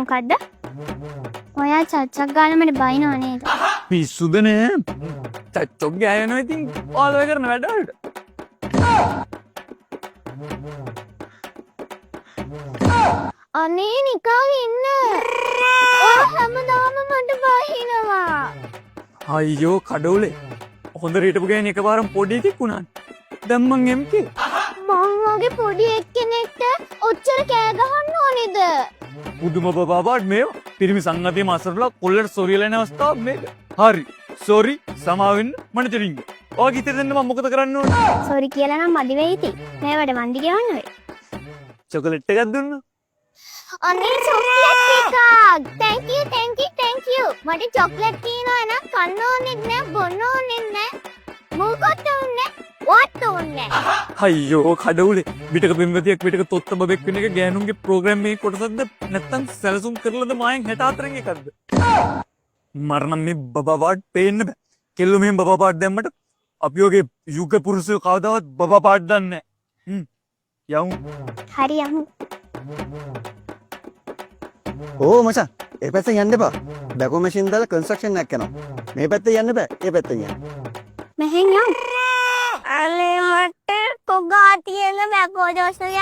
මොකද්ද? ඔයා චච්චක් ගාලා මට බයිනව නේද? පිස්සුදනේ චච්චොක් ගෑවෙනවා ඉතින් ඔයාලා කරන වැඩ වලට. අනේ නිකන් ඉන්න. ඔයා හැමදාම මට බයිනවා. අයියෝ කඩවුලේ හොඳ හිටපු ගෑණි එකපාරම පොඩි එකෙක් වුණා. දැන් මං එම්කේ. මං වගේ පොඩි එක්කෙනෙක්ට ඔච්චර කෑ ගහන්න ඕනේද? පුදුම බබාට මේ පිරිමි සංගතිය මාසරලා කොල්ලට සෝරි ලයින අවස්ථාවක් මේක. හරි. සෝරි සමාවෙන්න මට දෙරින්ග. ඔයා ගිතර දෙන්න මම මොකද කරන්න ඕනේ? සෝරි කියලා නම් මදි වෙයි ඉතින්. මේ වැඩ වන්දි ගෙවන්න වෙයි. චොකලට් එකක් දුන්න. අනේ චොක්ලට් එකක්. thank you. මට චොක්ලට් තියෙනවා නම් කන්න ඕනෙත් නෑ බොන්න ඕනෙත් නෑ. මොකක්ද ඕනේ? what ඕනේ? අයියෝ කඩවුලේ විටක පෙම්වතියක් විටක තොත්ත බබෙක් වෙන එක ගෑනුන්ගේ ප්‍රෝග්‍රෑම් එකේ කොටසක්ද නැත්නම් සැලසුම් කරලාද මායන් 64 එකක්ද? මරණ මේ බබාට පේන්න බෑ. කෙල්ල මෙහෙම බබාට දැම්මට අපි ඔගේ යුග පුරුෂයෝ කවදාවත් බබාට දන්නේ නැහැ. යමු. හරි යමු. ඕ මචං ඒ පැත්තෙන් යන්න එපා. බැකෝ මැෂින් දාලා කන්ස්ට්‍රක්ෂන් එකක් කරනවා. මේ පැත්තේ යන්න බෑ. ඒ පැත්තෙන් යන්න. මෙහෙන් යමු. අනේ මට කොගා තියෙන බැකෝ දොස්තරයා